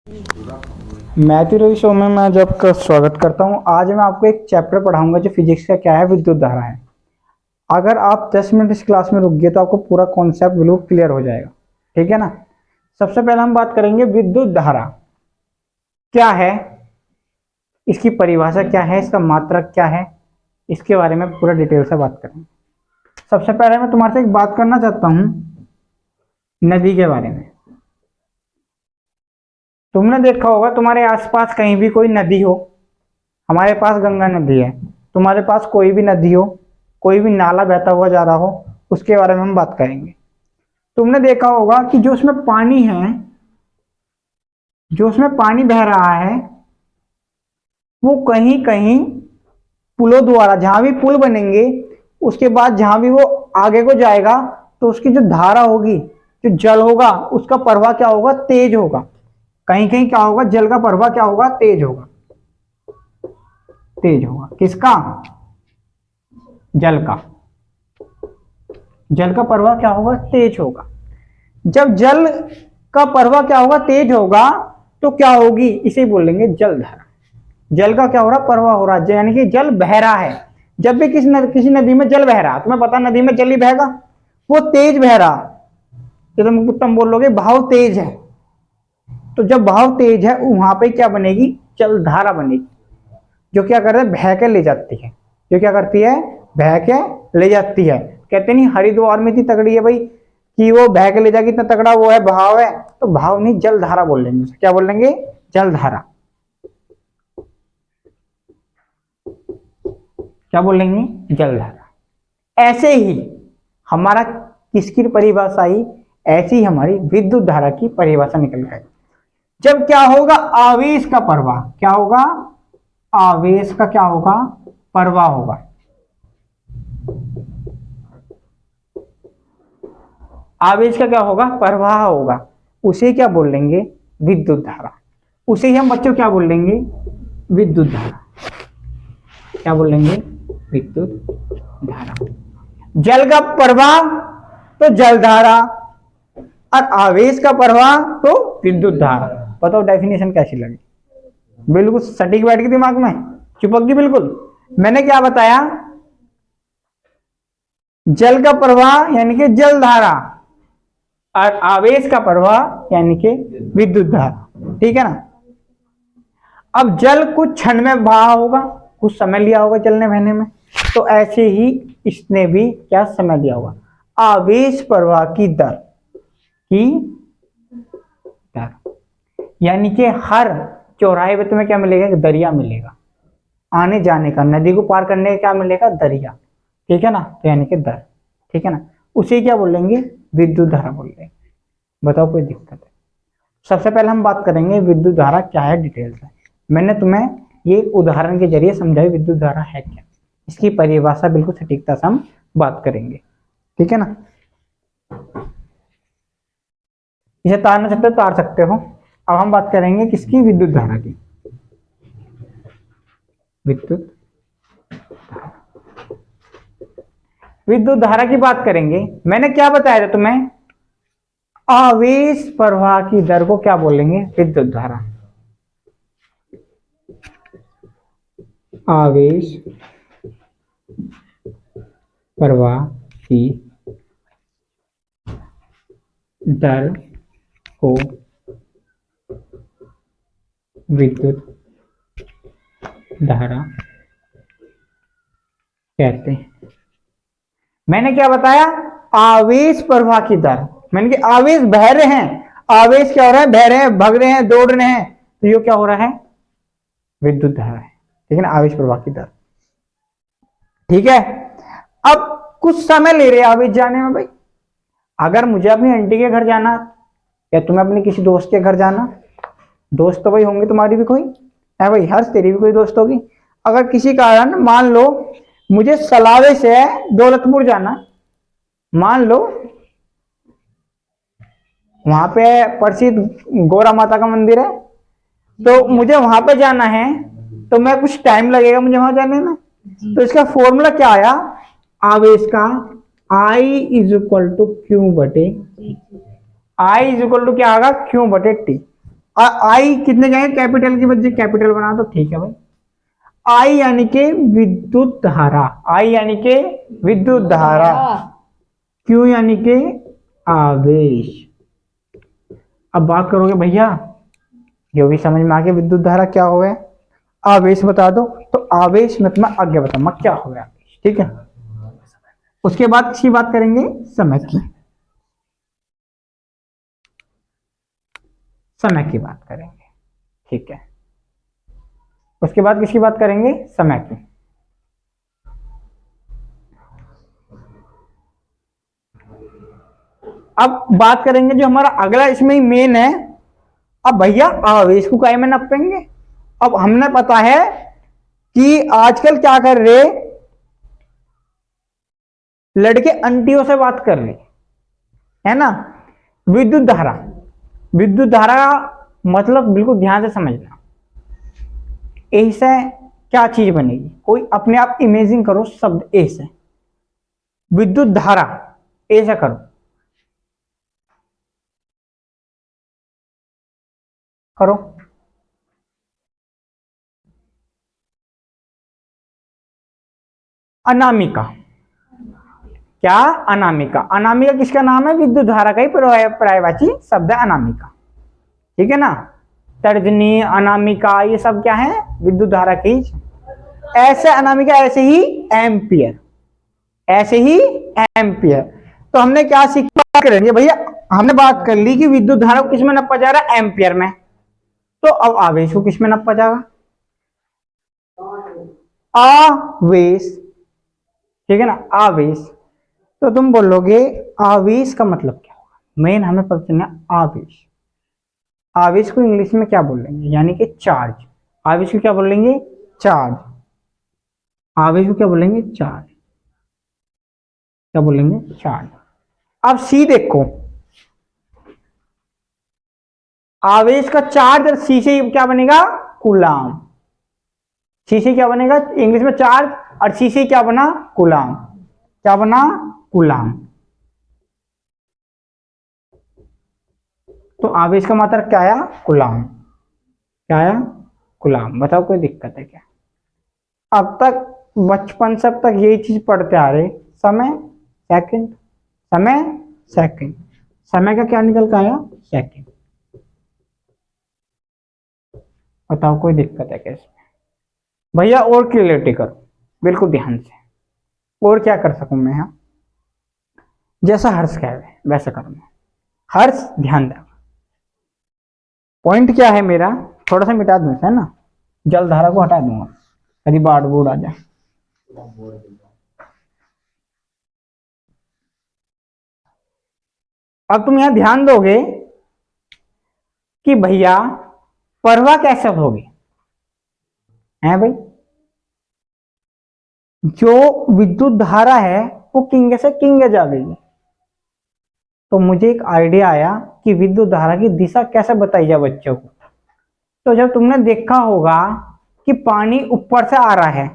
Matthew Ravi show में मैं आपका स्वागत करता हूं। आज मैं आपको एक चैप्टर पढ़ाऊंगा जो फिजिक्स का क्या है, विद्युत धारा है। अगर आप 10 मिनट इस क्लास में रुक गए तो आपको पूरा कॉन्सेप्ट बिल्कुल क्लियर हो जाएगा। ठीक है ना। सबसे पहले हम बात करेंगे विद्युत धारा क्या है, इसकी परिभाषा क्या है, इसका मात्रक क्या है, इसके बारे में पूरा डिटेल से बात करेंगे। सबसे पहले मैं तुम्हारे से एक बात करना चाहता हूं नदी के बारे में। तुमने देखा होगा तुम्हारे आसपास कहीं भी कोई नदी हो, हमारे पास गंगा नदी है, तुम्हारे पास कोई भी नदी हो, कोई भी नाला बहता हुआ जा रहा हो, उसके बारे में हम बात करेंगे। तुमने देखा होगा कि जो उसमें पानी है, जो उसमें पानी बह रहा है, वो कहीं कहीं पुलों द्वारा, जहां भी पुल बनेंगे उसके बाद जहां भी वो आगे को जाएगा तो उसकी जो धारा होगी, जो जल होगा, उसका प्रवाह क्या होगा, तेज होगा। कहीं कहीं क्या होगा, जल का प्रवाह क्या होगा, तेज होगा। तेज होगा किसका, जल का। जल का प्रवाह क्या होगा, तेज होगा। जब जल का प्रवाह क्या होगा, तेज होगा, तो क्या होगी, इसे बोलेंगे जल धारा। जल का क्या हो रहा, प्रवाह हो रहा है, यानी कि जल बह रहा है। जब भी किसी नदी में जल बह रहा, तुम्हें पता नदी में जल ही बहेगा, वो तेज बह रहा। तो तुम बोलोगे बहाव तेज है, तो जब बहाव तेज है वहां पे क्या बनेगी, जल धारा बनेगी, जो क्या करते हैं, बह के ले जाती है। जो क्या करती है, बह के ले जाती है। कहते नहीं हरिद्वार में इतनी तगड़ी है भाई कि वो बह के ले जाएगी, इतना तगड़ा वो है, बहाव है, तो बहाव नहीं, जल धारा बोल लेंगे। क्या बोल लेंगे, जल धारा। क्या बोल लेंगे, जल धारा। ऐसे ही हमारा किसकी परिभाषा आई, ऐसी ही हमारी विद्युत धारा की परिभाषा निकल गई। जब क्या होगा, आवेश का प्रवाह, क्या होगा, आवेश का क्या होगा, प्रवाह होगा। आवेश का क्या होगा, प्रवाह होगा, उसे क्या बोल लेंगे, विद्युत धारा। उसे ही हम बच्चों क्या बोल लेंगे, विद्युत धारा। क्या बोल लेंगे, विद्युत धारा। जल का प्रवाह तो जल धारा, और आवेश का प्रवाह तो विद्युत धारा। बताओ डेफिनेशन कैसी लगी, बिल्कुल सटीक बैठ गई दिमाग में, चिपक गई बिल्कुल। मैंने क्या बताया, जल का प्रवाह यानी कि जल धारा, और आवेश का प्रवाह यानी कि विद्युत धारा। ठीक है ना। अब जल कुछ क्षण में बहा होगा, कुछ समय लिया होगा चलने बहने में, तो ऐसे ही इसने भी क्या समय लिया होगा, आवेश प्रवाह की दर, यानी कि हर चौराहे पे तुम्हें क्या मिलेगा, एक दरिया मिलेगा, आने जाने का, नदी को पार करने का क्या मिलेगा, दरिया। ठीक है ना, तो यानी कि दर। ठीक है ना, उसे क्या बोलेंगे, विद्युत धारा बोल रहे। बताओ कोई दिक्कत है। सबसे पहले हम बात करेंगे विद्युत धारा क्या है, डिटेल से। मैंने तुम्हें ये उदाहरण के जरिए समझाई विद्युत धारा है क्या, इसकी परिभाषा बिल्कुल सटीकता से हम बात करेंगे। ठीक है ना। इसे तारना चाहते हो तार सकते हो। अब हम बात करेंगे किसकी, विद्युत धारा की। विद्युत विद्युत धारा की बात करेंगे। मैंने क्या बताया था तुम्हें, आवेश प्रवाह की दर को क्या बोलेंगे, विद्युत धारा। आवेश प्रवाह की दर को विद्युत धारा कहते हैं। मैंने क्या बताया, आवेश प्रवाह की दर, मैंने कि आवेश बह रहे हैं, आवेश क्या हो रहा है, बह रहे हैं, भग रहे हैं, दौड़ रहे हैं, तो ये क्या हो रहा है, विद्युत धारा है। ठीक है ना, आवेश प्रवाह की दर। ठीक है। अब कुछ समय ले रहे हैं आवेश जाने में भाई। अगर मुझे अपनी आंटी के घर जाना, या तुम्हें अपने किसी दोस्त के घर जाना, दोस्त तो भाई होंगे तुम्हारी भी कोई है भाई, हर्ष तेरी भी कोई दोस्त होगी। अगर किसी कारण मान लो मुझे सलावे से दौलतपुर जाना, मान लो वहां पे प्रसिद्ध गौरा माता का मंदिर है, तो मुझे वहां पे जाना है, तो मैं कुछ टाइम लगेगा मुझे वहां जाने में। तो इसका फॉर्मूला क्या आया, आवेश का I is equal to Q बटे, I इज इक्वल टू क्या आएगा, क्यू बटे टी। आई कितने जाएंगे, कैपिटल की वजह कैपिटल बना तो ठीक है भाई। आई यानी के विद्युत धारा, आई यानी के विद्युत धारा, क्यू यानी के आवेश। अब बात करोगे भैया जो भी समझ में आ गया विद्युत धारा क्या हो गया, आवेश बता दो, तो आवेश में तुम्हें आगे बताऊंगा क्या हो गया आवेश, ठीक है। उसके बाद किसकी बात करेंगे, समय की, समय की बात करेंगे, ठीक है। उसके बाद किसकी बात करेंगे, समय की। अब बात करेंगे जो हमारा अगला इसमें ही मेन है, अब भैया आवेश को काय में नापेंगे। अब हमने पता है कि आजकल क्या कर रहे, लड़के अंटियों से बात कर रहे है ना। विद्युत धारा, विद्युत धारा का मतलब बिल्कुल ध्यान से समझना, ए से क्या चीज बनेगी, कोई अपने आप इमेजिन करो शब्द ए से, विद्युत धारा ए से करो, करो। अनामिका, क्या, अनामिका, अनामिका किसका नाम है, विद्युत धारा का ही पर्यायवाची शब्द है अनामिका, ठीक है ना। तर्जनी, अनामिका ये सब क्या है, विद्युत धारा की। ऐसे अनामिका, ऐसे ही एम्पियर, ऐसे ही एम्पियर। तो हमने क्या सीखा करेंगे भैया, हमने बात कर ली कि विद्युत धारा को किसमें नापा जा रहा है, एम्पियर में। तो अब आवेश को किसमें नापा जाएगा, आवेश, ठीक है ना, आवेश। तो तुम बोलोगे आवेश का मतलब क्या होगा, मेन हमें पता चलना आवेश। आवेश को इंग्लिश में क्या बोलेंगे, यानी कि चार्ज। आवेश को क्या बोलेंगे, चार्ज। आवेश को क्या बोलेंगे, चार्ज, क्या बोलेंगे, चार्ज। अब सी देखो, आवेश का चार्ज और सी से क्या बनेगा, कूलाम। सी से क्या बनेगा, इंग्लिश में चार्ज, और सी से क्या बना, कूलाम। क्या बना, कूलाम। तो आवेश का मात्रा क्या आया, कूलाम, क्या आया, कूलाम। बताओ कोई दिक्कत है क्या। अब तक बचपन से अब तक यही चीज पढ़ते आ रहे, समय सेकंड, समय सेकंड, समय का क्या निकल के आया, सेकंड। बताओ कोई दिक्कत है कैसे भैया, और क्लियरिटी करो बिल्कुल ध्यान से, और क्या कर सकूं मैं यहाँ, जैसा हर्ष कह रहे वैसा करूंगा। हर्ष ध्यान दे, पॉइंट क्या है मेरा, थोड़ा सा मिटा दूं है ना, जल धारा को हटा दूंगा यदि बाढ़ बूढ़ आ जाए। अब तुम यहां ध्यान दोगे कि भैया प्रवाह कैसे होगी, है भाई, जो विद्युत धारा है वो किंग से किंग जा गई। तो मुझे एक आइडिया आया कि विद्युत धारा की दिशा कैसे बताई जाए बच्चों को। तो जब तुमने देखा होगा कि पानी ऊपर से आ रहा है,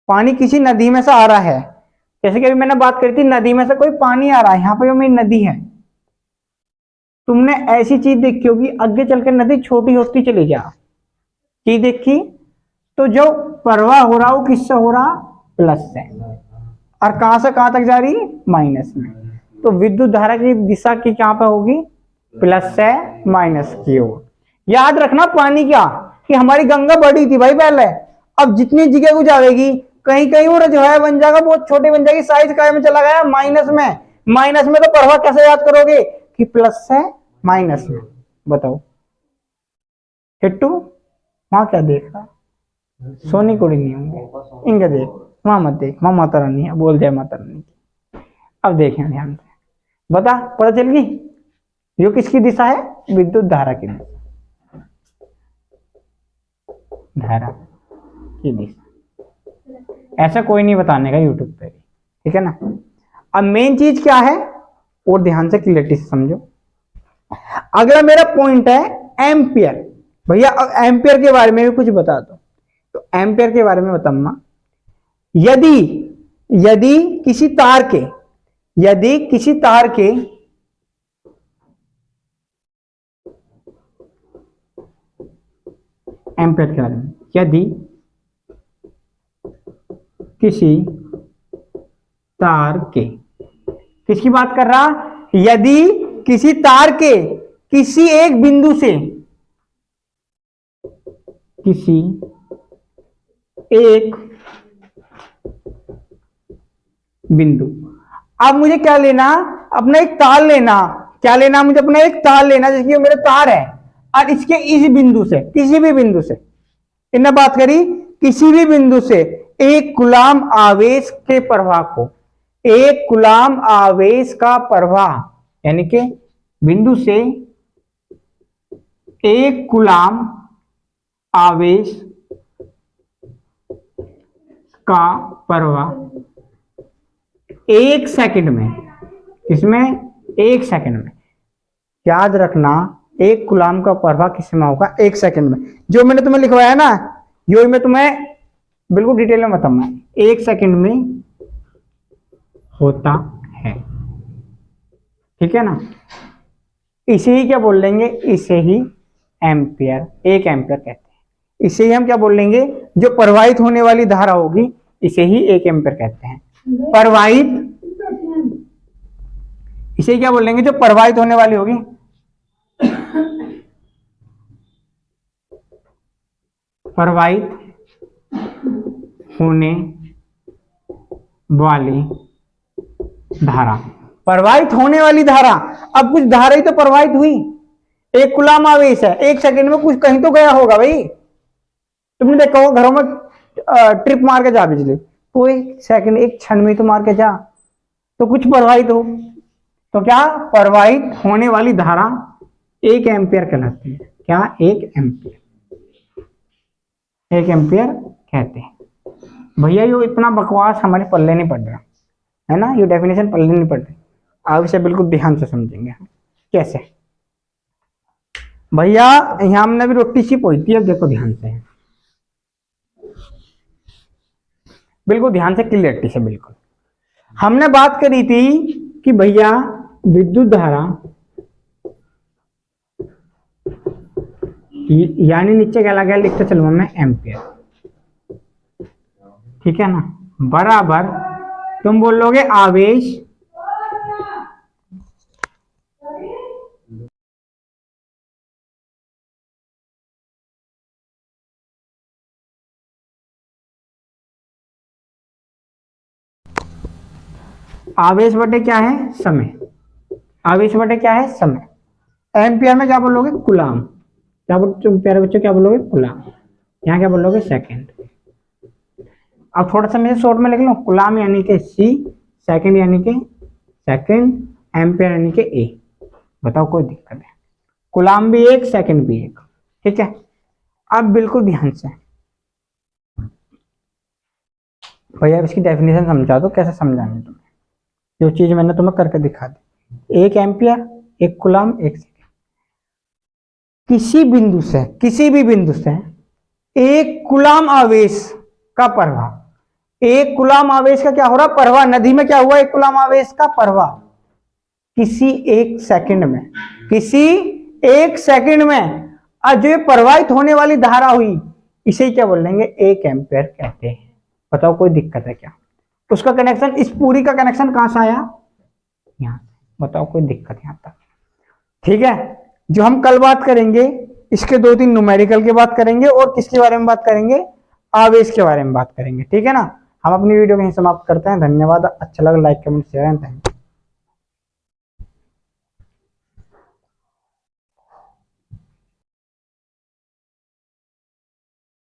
पानी किसी नदी में से आ रहा है, जैसे कि अभी मैंने बात करी थी नदी में से कोई पानी आ रहा है, यहाँ पे मेरी नदी है। तुमने ऐसी चीज देखी होगी, आगे चलकर नदी छोटी होती चली जा, चीज देखी। तो जो प्रवाह हो रहा वो किससे हो रहा, प्लस से, और कहां से कहां तक जा रही, माइनस में। तो विद्युत धारा की दिशा की क्या पे होगी, प्लस से माइनस की ओर। याद रखना पानी क्या, कि हमारी गंगा बड़ी थी भाई पहले, अब जितनी जगह को जाएगी कहीं कहीं वो जो है बन जाएगा, बहुत छोटी बन जाएगी, साइज काय में चला गया, माइनस में। माइनस में तो प्रवाह कैसे याद करोगे, कि प्लस से माइनस में। बताओ हिट्टू, वहां क्या देख रहा, सोनी कुड़ी नहीं होंगे, इनके देख, वहां मत देख, वहां माता रानी है, बोल जय माता रानी की। अब देखें ध्यान से, बता, पता चल गई ये किसकी दिशा है, विद्युत धारा की दिशा, धारा की दिशा। ऐसा कोई नहीं बताने का यूट्यूब पे, ठीक है ना। अब मेन चीज क्या है, और ध्यान से क्लियरिटी से समझो। अगला मेरा पॉइंट है एम्पियर। भैया अब एम्पियर के बारे में भी कुछ बता दो। तो एम्पियर के बारे में बताऊंगा, यदि यदि किसी तार के, यदि किसी तार के एम्पियर के बारे में। यदि किसी तार के, किसकी बात कर रहा, यदि किसी तार के किसी एक बिंदु से, किसी एक बिंदु, अब मुझे क्या लेना, अपना एक तार लेना, क्या लेना मुझे, अपना एक तार लेना, जैसे कि मेरे तार है और इसके इस बिंदु से, किसी भी बिंदु से, इन्हें बात करी, किसी भी बिंदु से एक कूलाम आवेश के प्रवाह को, एक कूलाम आवेश का प्रवाह, यानी कि बिंदु से एक कूलाम आवेश का प्रवाह एक सेकंड में, किसमें, एक सेकंड में, याद रखना एक कूलाम का प्रवाह किसमें होगा, एक सेकंड में। जो मैंने तुम्हें लिखवाया ना, यो मैं तुम्हें बिल्कुल डिटेल में बताऊंगा, एक सेकंड में होता है, ठीक है ना। इसे ही क्या बोल लेंगे, इसे ही एम्पियर, एक एम्पियर कहते हैं। इसे ही हम क्या बोल लेंगे, जो प्रवाहित होने वाली धारा होगी इसे ही एक एम्पियर कहते हैं। प्रवाहित, इसे क्या बोल लेंगे, जो प्रवाहित होने वाली होगी, प्रवाहित होने वाली धारा, प्रवाहित होने वाली धारा। अब कुछ धारा ही तो प्रवाहित हुई, एक कूलाम आवेश है, एक सेकंड में कुछ कहीं तो गया होगा भाई। तुमने देखा होगा घरों में ट्रिप मार के जा बिजली, तो एक सेकंड, एक क्षण में तो मार के जा, तो कुछ प्रवाहित हो, तो क्या, प्रवाहित होने वाली धारा एक एम्पियर कहलाती है। क्या, एक एम्पियर, एक एम्पियर कहते हैं। भैया ये इतना बकवास हमारे पल्ले नहीं पड़ रहा है ना, ये डेफिनेशन पल्ले नहीं पड़ रही, आप इसे बिल्कुल ध्यान से समझेंगे। कैसे भैया, यहां हमने अभी रोटी सी पोई है, देखो ध्यान से, बिल्कुल ध्यान से, क्लियरिटी से बिल्कुल। हमने बात करी थी कि भैया विद्युत धारा, यानी नीचे क्या लगा, लिखते चलूंगा मैं एम्पियर, ठीक है ना, बराबर तुम बोलोगे आवेश आवेश बटे क्या है, समय, आवेश बटे क्या है, समय। एम्पियर में क्या बोलोगे, कूलाम, क्या बोल प्यारे बच्चों, क्या बोलोगे, कूलाम, यहाँ क्या बोलोगे, सेकंड। अब थोड़ा सा मैं शॉर्ट में लिख लूं, कूलाम यानी कि सी, सेकंड यानी कि सेकंड, एम्पियर यानी कि ए। बताओ कोई दिक्कत है, कूलाम भी एक, सेकंड भी एक, ठीक है। अब बिल्कुल ध्यान से भैया इसकी डेफिनेशन समझा दो, कैसे समझानी तुम्हें, जो चीज मैंने तुम्हें करके दिखा दी। एक एम्पियर, एक कूलाम, एक सेकंड। किसी बिंदु से, किसी भी बिंदु से एक कूलाम आवेश का प्रवाह, एक कूलाम आवेश का क्या हो रहा, प्रवाह। नदी में क्या हुआ, एक कूलाम आवेश का प्रवाह किसी एक सेकंड में, किसी एक सेकंड में, और जो प्रवाहित होने वाली धारा हुई इसे क्या बोल लेंगे, एक एम्पियर कहते हैं। बताओ कोई दिक्कत है क्या, उसका कनेक्शन, इस पूरी का कनेक्शन कहां से आया, यहां से। बताओ कोई दिक्कत यहां तक, ठीक है। जो हम कल बात करेंगे, इसके 2-3 न्यूमेरिकल की बात करेंगे, और किसके बारे में बात करेंगे, आवेश के बारे में बात करेंगे, ठीक है ना। हम अपनी वीडियो को यहीं समाप्त करते हैं। धन्यवाद, अच्छा लगा like comment share and thank you.